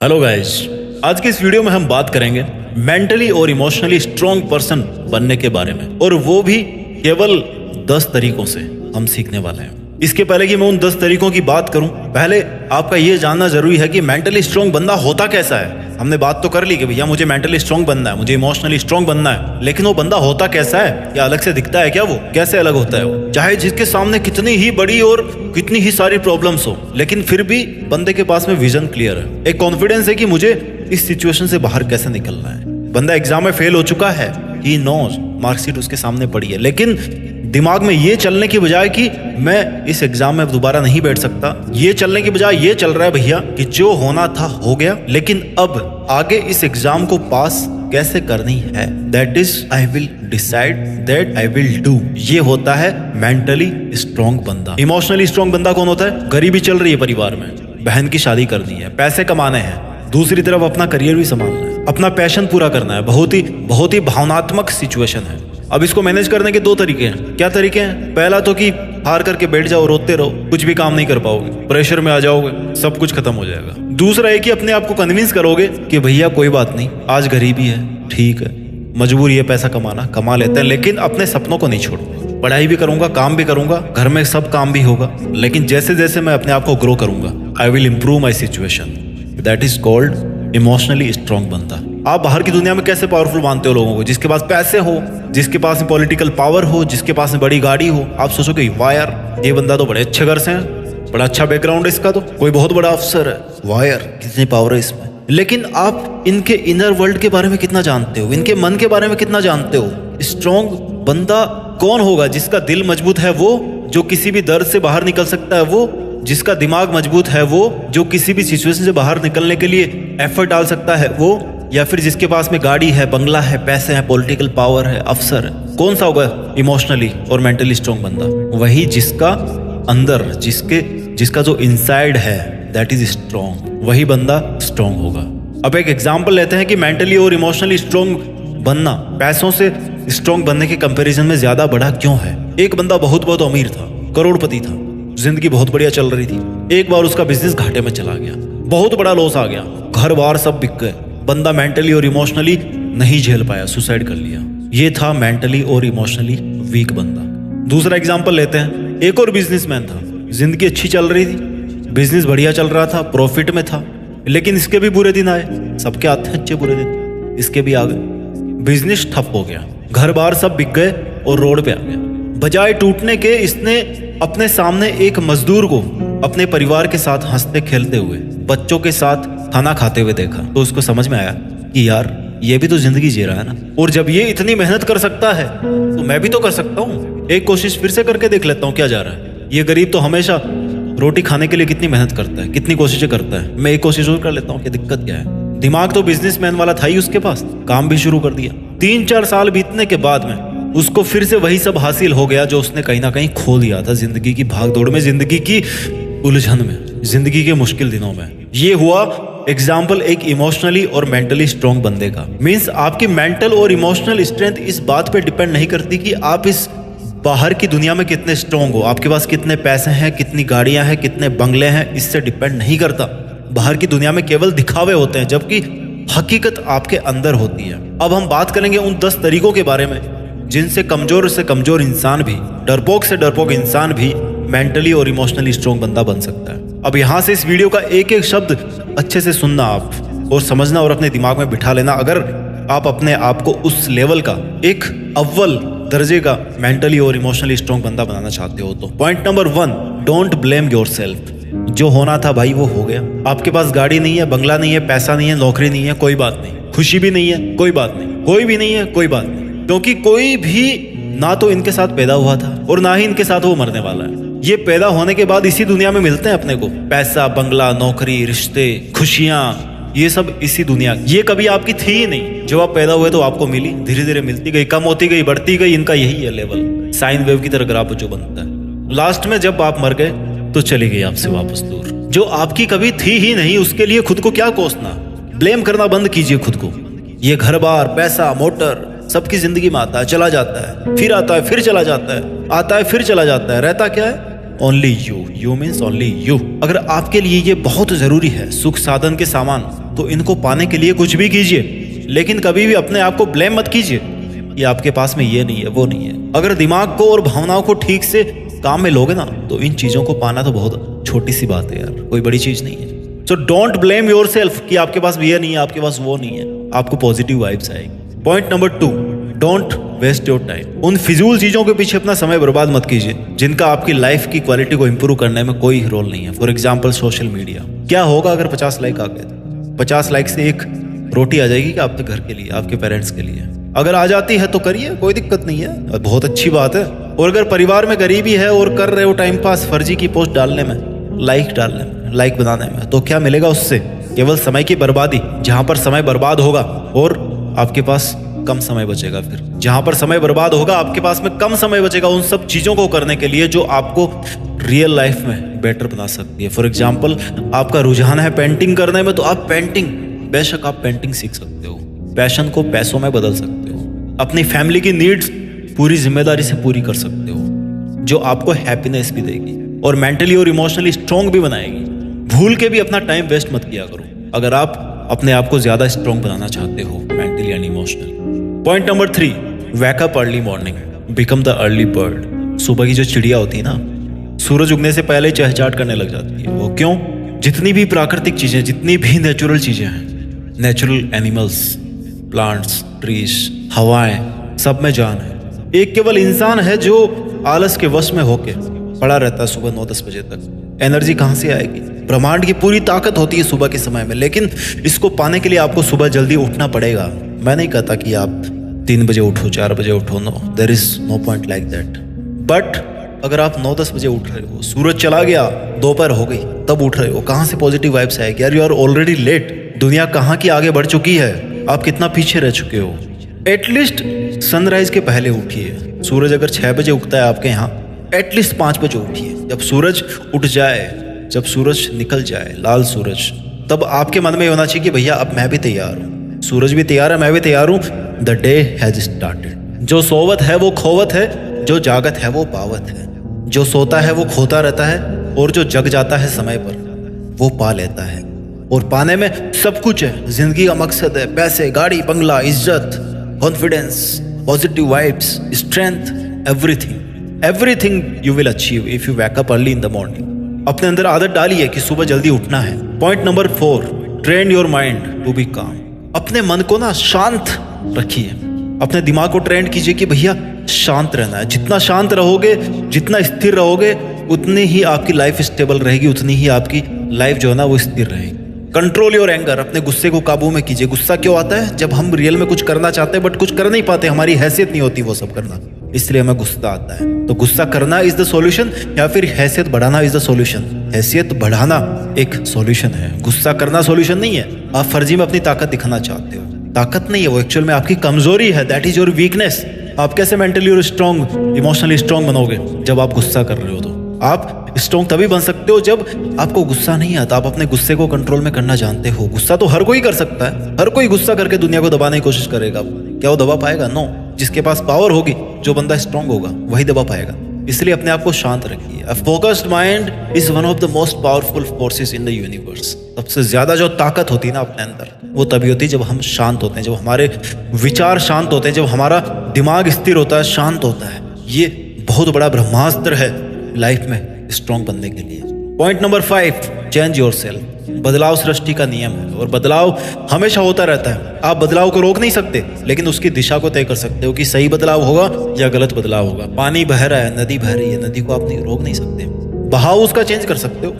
Hello guys, आज की इस वीडियो में हम बात करेंगे मेंटली और इमोशनली स्ट्रॉन्ग पर्सन बनने के बारे में, और वो भी केवल 10 तरीकों से हम सीखने वाले हैं। इसके पहले कि मैं उन 10 तरीकों की बात करूं, पहले आपका ये जानना जरूरी है कि मेंटली स्ट्रॉन्ग बंदा होता कैसा है। हमने बात तो कर ली कि भैया मुझे मेंटली स्ट्रॉन्ग बनना है, मुझे इमोशनली स्ट्रॉन्ग बनना है, लेकिन वो बंदा होता कैसा है? या अलग से दिखता है क्या? वो कैसे अलग होता है? वो चाहे जिसके सामने कितनी ही बड़ी और कितनी ही सारी प्रॉब्लम्स हो, लेकिन फिर भी बंदे के पास में विजन क्लियर है, एक कॉन्फिडेंस है कि मुझे इस सिचुएशन से बाहर कैसे निकलना है। बंदा एग्जाम में फेल हो चुका है, ही नोज, मार्कशीट उसके सामने पड़ी है, लेकिन दिमाग में ये चलने की बजाय कि मैं इस एग्जाम में दोबारा नहीं बैठ सकता, ये चलने की बजाय ये चल रहा है भैया कि जो होना था हो गया, लेकिन अब आगे इस एग्जाम को पास कैसे करनी है, that is I will decide, that I will do. ये होता है मेंटली स्ट्रॉन्ग बंदा। इमोशनली स्ट्रॉन्ग बंदा कौन होता है? गरीबी चल रही है परिवार में, बहन की शादी करनी है, पैसे कमाने हैं, दूसरी तरफ अपना करियर भी संभालना है, अपना पैशन पूरा करना है, बहुत ही भावनात्मक सिचुएशन है। अब इसको मैनेज करने के 2 तरीके हैं। क्या तरीके हैं? पहला तो कि हार करके बैठ जाओ, रोते रहो, कुछ भी काम नहीं कर पाओगे, प्रेशर में आ जाओगे, सब कुछ खत्म हो जाएगा। दूसरा है कि अपने आप को कन्विंस करोगे कि भैया कोई बात नहीं, आज गरीबी है, ठीक है, मजबूरी है, पैसा कमाना, कमा लेते हैं, लेकिन अपने सपनों को नहीं छोड़ो। पढ़ाई भी करूंगा, काम भी करूंगा, घर में सब काम भी होगा, लेकिन जैसे जैसे मैं अपने आप को ग्रो करूंगा, I will improve my situation. That is called emotionally strong बंदा। आप बाहर की दुनिया में कैसे पावरफुल मानते हो लोगों को? जिसके पास पैसे हो, जिसके पास में पॉलिटिकल पावर हो, जिसके पास में बड़ी गाड़ी हो, आप सोचोगे वाह यार, ये बंदा तो बड़े अच्छे घर से है, बड़ा अच्छा बैकग्राउंड है इसका, तो कोई बहुत बड़ा अफसर है, वाह यार कितनी पावर है इसमें। लेकिन आप इनके इनर वर्ल्ड के बारे में कितना जानते हो? इनके मन के बारे में कितना जानते हो? स्ट्रॉन्ग बंदा कौन होगा? जिसका दिल मजबूत है वो, जो किसी भी दर्द से बाहर निकल सकता है वो, जिसका दिमाग मजबूत है वो, जो किसी भी सिचुएशन से बाहर निकलने के लिए एफर्ट डाल सकता है वो, या फिर जिसके पास में गाड़ी है, बंगला है, पैसे हैं, पॉलिटिकल पावर है, अफसर है? कौन सा होगा इमोशनली और मेंटली स्ट्रॉन्ग बंदा? वही जिसका अंदर, जिसका जो इनसाइड है दैट इज स्ट्रॉन्ग, वही बंदा स्ट्रॉन्ग होगा। अब एक एग्जांपल लेते हैं कि मेंटली और इमोशनली स्ट्रॉन्ग बनना पैसों से स्ट्रॉन्ग बनने के कंपैरिजन में ज्यादा बड़ा क्यों है? एक बंदा बहुत अमीर था, करोड़पति था, जिंदगी बहुत बढ़िया चल रही थी, एक बार उसका बिजनेस घाटे में चला गया, बहुत बड़ा लॉस आ गया, घर बार सब बिक गए, बंदा मेंटली और इमोशनली नहीं झेल पाया, सुसाइड कर लिया। ये था मेंटली और इमोशनली वीक बंदा। दूसरा एग्जांपल लेते हैं, एक और बिजनेसमैन था, जिंदगी अच्छी चल रही थी, बिजनेस बढ़िया चल रहा था, प्रॉफिट में था, लेकिन इसके भी बुरे दिन आए। सबके आते हैं अच्छे बुरे दिन, इसके भी आ गए, बिजनेस ठप हो गया, घर बार सब बिक गए और रोड पे आ गया। बजाय टूटने के इसने अपने सामने एक मजदूर को अपने परिवार के साथ हंसते खेलते हुए, बच्चों के साथ खाना खाते हुए देखा, तो उसको समझ में आया कि यार ये भी तो जिंदगी जी रहा है ना, और जब ये इतनी मेहनत कर सकता है तो मैं भी तो कर सकता हूँ, एक कोशिश फिर से करके देख लेता हूँ क्या जा रहा है। ये गरीब तो हमेशा रोटी खाने के लिए कितनी मेहनत करता है, कितनी कोशिशें करता है, मैं एक कोशिश और कर लेता हूँ, क्या दिक्कत क्या है? दिमाग तो बिजनेसमैन वाला था ही उसके पास, काम भी शुरू कर दिया। 3-4 साल बीतने के बाद में उसको फिर से वही सब हासिल हो गया जो उसने कहीं ना कहीं खो दिया था जिंदगी की भागदौड़ में, जिंदगी की उलझन में, जिंदगी के मुश्किल दिनों में। ये हुआ एग्जाम्पल एक इमोशनली और मेंटली स्ट्रॉन्ग बंदे का। मीन्स आपकी मेंटल और इमोशनल स्ट्रेंथ इस बात पे डिपेंड नहीं करती कि आप इस बाहर की दुनिया में कितने स्ट्रॉन्ग हो, आपके पास कितने पैसे हैं, कितनी गाड़ियां हैं, कितने बंगले हैं, इससे डिपेंड नहीं करता। बाहर की दुनिया में केवल दिखावे होते हैं, जबकि हकीकत आपके अंदर होती है। अब हम बात करेंगे उन 10 तरीकों के बारे में जिनसे कमजोर से कमजोर इंसान भी, डरपोक से डरपोक इंसान भी मेंटली और इमोशनली स्ट्रॉन्ग बंदा बन सकता है। अब यहां से इस वीडियो का एक एक शब्द अच्छे से सुनना आप, और समझना और अपने दिमाग में बिठा लेना, अगर आप अपने आप को उस लेवल का, एक अव्वल दर्जे का मेंटली और इमोशनली स्ट्रॉन्ग बंदा बनाना चाहते हो तो। Point number 1, don't blame yourself. जो होना था भाई वो हो गया। आपके पास गाड़ी नहीं है, बंगला नहीं है, पैसा नहीं है, नौकरी नहीं है, कोई बात नहीं, खुशी भी नहीं है, कोई बात नहीं, कोई भी नहीं है, कोई बात नहीं, क्योंकि कोई भी ना तो इनके साथ पैदा हुआ था और ना ही इनके साथ वो मरने वाला है। ये पैदा होने के बाद इसी दुनिया में मिलते हैं अपने को, पैसा, बंगला, नौकरी, रिश्ते, खुशियां, ये सब इसी दुनिया। ये कभी आपकी थी ही नहीं, जब आप पैदा हुए तो आपको मिली, धीरे धीरे मिलती गई, कम होती गई, बढ़ती गई। इनका यही है लेवल, साइन वेव की तरह ग्राफ जो बनता है। लास्ट में जब आप मर गए तो चली गई आपसे वापस दूर। जो आपकी कभी थी ही नहीं उसके लिए खुद को क्या कोसना, ब्लेम करना बंद कीजिए खुद को। ये घर बार, पैसा, मोटर सबकी जिंदगी में आता है, चला जाता है, फिर आता है, फिर चला जाता है, आता है, फिर चला जाता है। रहता क्या है? Only you means only you. अगर आपके लिए ये बहुत जरूरी है, सुख साधन के सामान, तो इनको पाने के लिए कुछ भी कीजिए, लेकिन कभी भी अपने आप को ब्लेम मत कीजिए ये आपके पास में ये नहीं है, वो नहीं है। अगर दिमाग को और भावनाओं को ठीक से काम में लोगे ना, तो इन चीजों को पाना तो बहुत छोटी सी बात है यार, कोई बड़ी चीज नहीं है। सो डोंट ब्लेम योरसेल्फ कि आपके पास ये नहीं है, आपके पास वो नहीं है। आपको पॉजिटिव वाइब्स आएगी। Point number 2, don't waste your time. उन फिजूल चीजों के पीछे अपना समय बर्बाद मत कीजिए जिनका आपकी लाइफ की क्वालिटी को इंप्रूव करने में कोई रोल नहीं है। For example social media. क्या होगा अगर 50 लाइक आ गए? 50 लाइक से एक रोटी आ जाएगी क्या आपके घर के लिए, आपके पेरेंट्स के लिए? अगर आ जाती है तो करिए, कोई दिक्कत नहीं है, बहुत अच्छी बात है। और अगर परिवार में गरीबी है और कर रहे हो टाइम पास फर्जी की पोस्ट डालने में, लाइक डालने में, लाइक बनाने में, तो क्या मिलेगा उससे? केवल समय की बर्बादी। जहां पर समय बर्बाद होगा और आपके पास कम समय बचेगा, फिर जहां पर समय बर्बाद होगा आपके पास में कम समय बचेगा उन सब चीजों को करने के लिए जो आपको रियल लाइफ में बेटर बना सकती है। फॉर एग्जाम्पल, आपका रुझान है पेंटिंग करने में, तो आप पेंटिंग, बेशक आप पेंटिंग सीख सकते हो, पैशन को पैसों में बदल सकते हो, अपनी फैमिली की नीड्स पूरी जिम्मेदारी से पूरी कर सकते हो, जो आपको हैप्पीनेस भी देगी और मेंटली और इमोशनली स्ट्रांग भी बनाएगी। भूल के भी अपना टाइम वेस्ट मत किया करो अगर आप अपने आप को ज्यादा स्ट्रांग बनाना चाहते हो mentally and emotionally. Point number 3, wake up early morning, become the early bird. सुबह की जो चिड़िया होती है ना, सूरज उगने से पहले चहचहाट करने लग जाती है। वो क्यों? जितनी भी प्राकृतिक चीजें, जितनी भी नेचुरल चीजें हैं, नेचुरल एनिमल्स, प्लांट्स, ट्रीज, हवाएं, सब में जान है। एक केवल इंसान है जो आलस के वश में होके पड़ा रहता है सुबह 9-10 बजे तक। एनर्जी कहाँ से आएगी? ब्रह्मांड की पूरी ताकत होती है सुबह के समय में, लेकिन इसको पाने के लिए आपको सुबह जल्दी उठना पड़ेगा। मैं नहीं कहता कि आप 3 बजे उठो, 4 बजे उठो, no, there is no point like that. But अगर आप 9-10 बजे उठ रहे हो, सूरज चला गया, दोपहर हो गई, तब उठ रहे हो, कहाँ से पॉजिटिव वाइब्स आएगी यार? You are already late. दुनिया कहाँ की आगे बढ़ चुकी है, आप कितना पीछे रह चुके हो। एटलीस्ट सनराइज के पहले उठिए। सूरज अगर 6 बजे उगता है आपके यहाँ, एटलीस्ट 5 बजे उठिए। जब सूरज उठ जाए, जब सूरज निकल जाए, लाल सूरज, तब आपके मन में होना चाहिए कि भैया अब मैं भी तैयार हूँ, सूरज भी तैयार है, मैं भी तैयार हूँ, द डे हैज स्टार्टेड। जो सोवत है वो खोवत है, जो जागत है वो पावत है। जो सोता है वो खोता रहता है, और जो जग जाता है समय पर वो पा लेता है। और पाने में सब कुछ है। जिंदगी का मकसद है पैसे, गाड़ी, बंगला, इज्जत, confidence, positive vibes, strength, everything you will achieve if you wake up early in the morning. अपने अंदर आदत डालिए कि सुबह जल्दी उठना है। Point number 4, train your mind to be calm. अपने मन को ना शांत रखिए, अपने दिमाग को ट्रेन कीजिए कि भैया शांत रहना है। जितना शांत रहोगे, जितना स्थिर रहोगे, उतनी ही आपकी लाइफ स्टेबल रहेगी, उतनी ही आपकी लाइफ जो है ना वो स्थिर रहेगी। कंट्रोल योर एंगर, अपने गुस्से को काबू में कीजिए। गुस्सा क्यों आता है? जब हम रियल में कुछ करना चाहते हैं बट कुछ कर नहीं पाते, हमारी हैसियत नहीं होती वो सब करना, इसलिए हमें गुस्सा आता है। तो गुस्सा करना इज द सॉल्यूशन या फिर हैसियत बढ़ाना इज द सॉल्यूशन? हैसियत बढ़ाना एक सॉल्यूशन है, गुस्सा करना सॉल्यूशन नहीं है। आप फर्जी में अपनी ताकत दिखाना चाहते हो, ताकत नहीं है वो, एक्चुअल में आपकी कमजोरी है। That is your weakness. आप कैसे मेंटली और स्ट्रॉन्ग, इमोशनली स्ट्रॉन्ग बनोगे? जब आप गुस्सा कर रहे हो। तो आप स्ट्रॉन्ग तभी बन सकते हो जब आपको गुस्सा नहीं आता, आप अपने गुस्से को कंट्रोल में करना जानते हो। गुस्सा तो हर कोई कर सकता है, हर कोई गुस्सा करके दुनिया को दबाने की कोशिश करेगा। क्या वो दबा पाएगा? नो। जिसके पास पावर होगी, जो बंदा स्ट्रॉन्ग होगा, वही दबा पाएगा। इसलिए अपने आप को शांत रखिए। A focused mind is one of the most powerful forces in the universe. सबसे ज्यादा जो ताकत होती है ना अपने अंदर, वो तभी होती है जब हम शांत होते हैं, जब हमारे विचार शांत होते हैं, जब हमारा दिमाग स्थिर होता है, शांत होता है। ये बहुत बड़ा ब्रह्मास्त्र है लाइफ में स्ट्रॉन्ग बनने के लिए। Point number 5, change yourself. बदलाव सृष्टि का नियम है और बदलाव हमेशा होता रहता है। आप बदलाव को रोक नहीं सकते, लेकिन उसकी दिशा को तय कर सकते हो कि सही बदलाव होगा या गलत बदलाव होगा। पानी बह रहा है, नदी बह रही है, नदी को आप नहीं रोक नहीं सकते, बहाव उसका चेंज कर सकते हो।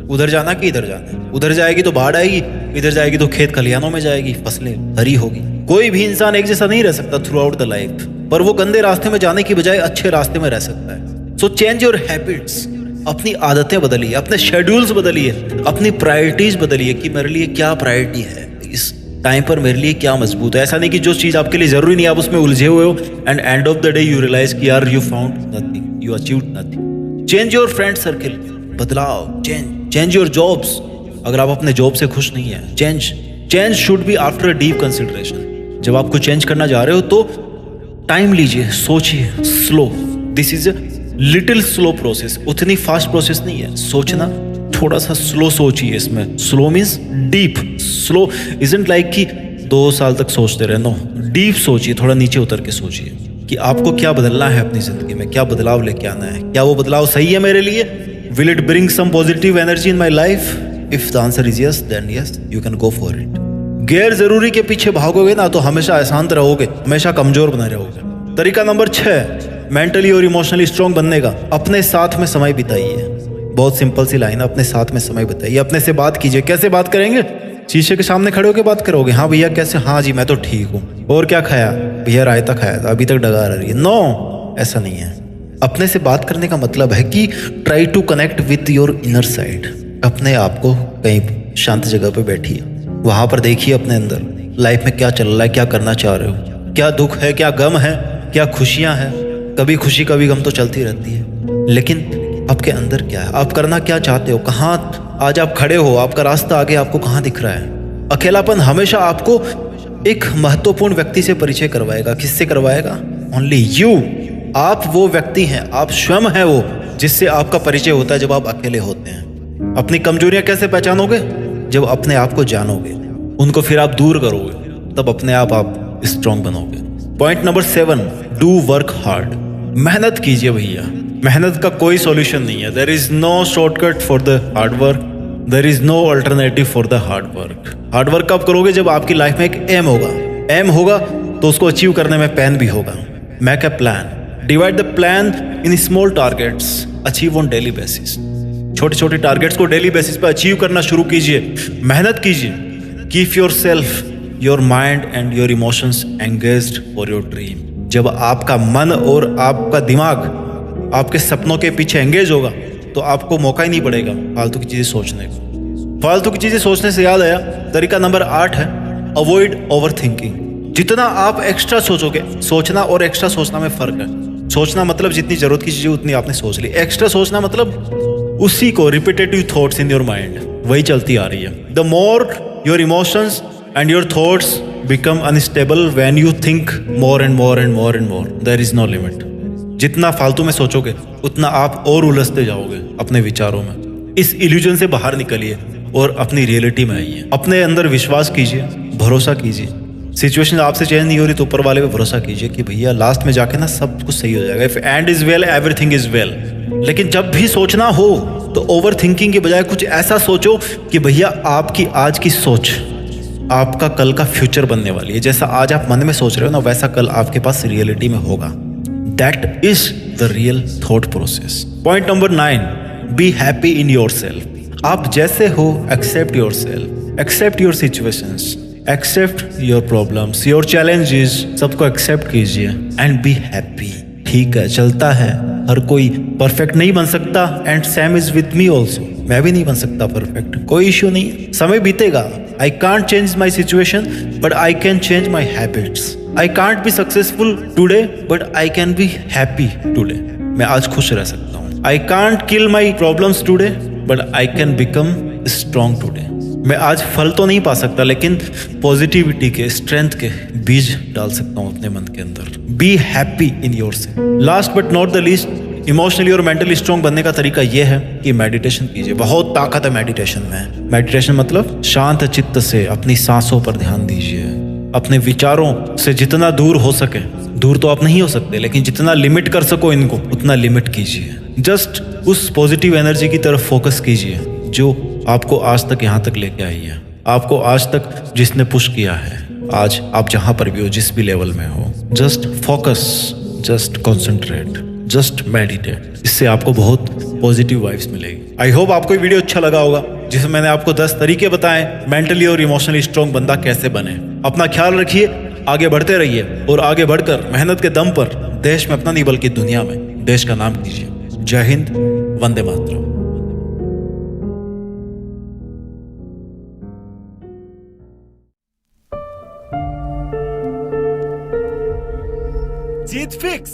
उधर जाना कि इधर जाना, उधर जाएगी तो बाढ़ आएगी, इधर जाएगी तो खेत खलिहानों में जाएगी, फसलें हरी होगी। कोई भी इंसान एक जैसा नहीं रह सकता थ्रू आउट द लाइफ, पर वो गंदे रास्ते में जाने की बजाय अच्छे रास्ते में रह सकता है। So change your habits. अपनी आदतें बदलिए, अपने शेड्यूल्स बदलिए, अपनी प्रायोरिटीज बदलिए कि मेरे लिए क्या प्रायोरिटी है, इस टाइम पर मेरे लिए क्या मजबूत है। ऐसा नहीं कि जो चीज आपके लिए जरूरी नहीं आप उसमें उलझे हुए हो and end of the day you realise कि यार you found nothing, you achieved nothing. Change your friend circle, बदलाव, चेंज योर जॉब्स। अगर आप अपने जॉब से खुश नहीं है, change should be after a deep consideration. जब आपको चेंज करना जा रहे हो तो टाइम लीजिए, सोचिए, slow. This is little slow process, उतनी फास्ट प्रोसेस नहीं है। सोचना थोड़ा सा स्लो सोचिए इसमें। Slow means deep. Slow isn't like कि 2 साल तक सोचते रहे, नो। डीप सोचिए, थोड़ा नीचे उतर के सोचिए कि आपको क्या बदलना है अपनी जिंदगी में, क्या बदलाव लेके आना है, क्या वो बदलाव सही है मेरे लिए। Will it bring some positive energy in my life? If the answer is yes, then yes, you can go for it. गैर जरूरी के पीछे भागोगे ना तो हमेशा अशांत रहोगे, हमेशा कमजोर बने रहोगे। तरीका नंबर 6 मेंटली और इमोशनली स्ट्रांग बनने का, अपने साथ में समय बिताइए। बहुत सिंपल सी लाइन है, अपने साथ में समय बिताइए। अपने से बात कीजिए। कैसे बात करेंगे? शीशे के सामने खड़े होकर बात करोगे, हाँ भैया कैसे, हाँ जी मैं तो ठीक हूँ, और क्या खाया भैया? रायता खाया था, अभी तक डकार आ रही है। नो, ऐसा नहीं है। अपने से बात करने का मतलब है कि try to connect with your inner side. अपने आप को कहीं शांत जगह पे बैठिए, वहां पर देखिए अपने अंदर लाइफ में क्या चल रहा है, क्या करना चाह रहे हो, क्या दुख है, क्या गम है, क्या खुशियां हैं। कभी खुशी कभी गम तो चलती रहती है, लेकिन आपके अंदर क्या है, आप करना क्या चाहते हो, कहाँ आज आप खड़े हो, आपका रास्ता आगे आपको कहाँ दिख रहा है। अकेलापन हमेशा आपको एक महत्वपूर्ण व्यक्ति से परिचय करवाएगा। किससे करवाएगा? Only you. आप वो व्यक्ति हैं, आप स्वयं हैं वो जिससे आपका परिचय होता है जब आप अकेले होते हैं। अपनी कमजोरियां कैसे पहचानोगे? जब अपने आप को जानोगे, उनको फिर आप दूर करोगे, तब अपने आप स्ट्रांग बनोगे। Point number 7 do work hard. मेहनत कीजिए भैया, मेहनत का कोई सॉल्यूशन नहीं है। There is no shortcut for the hard work, there is no alternative for the hard work. Hard work कब करोगे? जब आपकी लाइफ में एक एम होगा। एम होगा तो उसको अचीव करने में पेन भी होगा। Make a plan, divide the plan in small targets, achieve on daily basis. छोटे छोटे टारगेट्स को डेली बेसिस पे अचीव करना शुरू कीजिए, मेहनत कीजिए। Keep your self, your mind and your emotions engaged for your dream. जब आपका मन और आपका दिमाग आपके सपनों के पीछे एंगेज होगा तो आपको मौका ही नहीं पड़ेगा फालतू की चीजें सोचने को। फालतू की चीजें सोचने से याद आया, तरीका नंबर 8 है अवॉइड ओवर थिंकिंग। जितना आप एक्स्ट्रा सोचोगे, सोचना और एक्स्ट्रा सोचना में फर्क है। सोचना मतलब जितनी जरूरत की चीजें उतनी आपने सोच ली। एक्स्ट्रा सोचना मतलब उसी को repetitive thoughts in your mind, वही चलती आ रही है। The more your emotions and your thoughts become unstable when you think more and more and more and more. There is no limit. जितना फालतू में सोचोगे उतना आप और उलझते जाओगे अपने विचारों में। इस इल्यूजन से बाहर निकलिए और अपनी रियलिटी में आइए। अपने अंदर विश्वास कीजिए, भरोसा कीजिए। सिचुएशन आपसे चेंज नहीं हो रही तो ऊपर वाले पे भरोसा कीजिए कि भैया लास्ट में जाके ना सब कुछ सही हो जाएगा। If and is well everything is well. लेकिन जब भी सोचना हो तो ओवर थिंकिंग के बजाय कुछ ऐसा सोचो कि भैया आपकी आज की सोच आपका कल का फ्यूचर बनने वाली है। जैसा आज आप मन में सोच रहे हो ना, वैसा कल आपके पास रियलिटी में होगा। That is the real thought process. Point number 9 be happy in yourself. आप जैसे हो accept yourself, accept your situations, accept your problems, your challenges, सबको एक्सेप्ट कीजिए एंड बी हैप्पी। ठीक है, चलता है, हर कोई परफेक्ट नहीं बन सकता and same is with me also. मैं भी नहीं बन सकता परफेक्ट, कोई इश्यू नहीं, समय बीतेगा। I can't change my situation but I can change my habits. I can't be successful today but I can be happy today. मैं आज खुश रह सकता हूँ। I can't kill my problems today but I can become strong today. मैं आज फल तो नहीं पा सकता लेकिन पॉजिटिविटी के, स्ट्रेंथ के बीज डाल सकता हूँ अपने मन के अंदर। B happy in your self. Last but not the least, emotionally और मेंटली स्ट्रांग बनने का तरीका यह है कि मेडिटेशन कीजिए। बहुत ताकत है मेडिटेशन में। मेडिटेशन मतलब शांत चित्त से अपनी सांसों पर ध्यान दीजिए। अपने विचारों से जितना दूर हो सके, दूर तो आप नहीं हो सकते लेकिन जितना लिमिट कर सको इनको उतना लिमिट कीजिए। जस्ट उस पॉजिटिव एनर्जी की तरफ फोकस कीजिए जो आपको आज तक यहाँ तक लेके आई है, आपको आज तक जिसने पुश किया है। आज आप जहां पर भी हो, जिस भी लेवल में हो, just focus, just concentrate, just meditate. इससे आपको बहुत पॉजिटिव वाइब्स मिलेगी। आई होप आपको ये वीडियो अच्छा लगा होगा जिसमें मैंने आपको 10 तरीके बताए मेंटली और इमोशनली स्ट्रांग बंदा कैसे बने। अपना ख्याल रखिए, आगे बढ़ते रहिए और आगे बढ़कर मेहनत के दम पर देश में अपना नहीं बल्कि दुनिया में देश का नाम कीजिए। जय हिंद, वंदे मातरम। जीत फिक्स।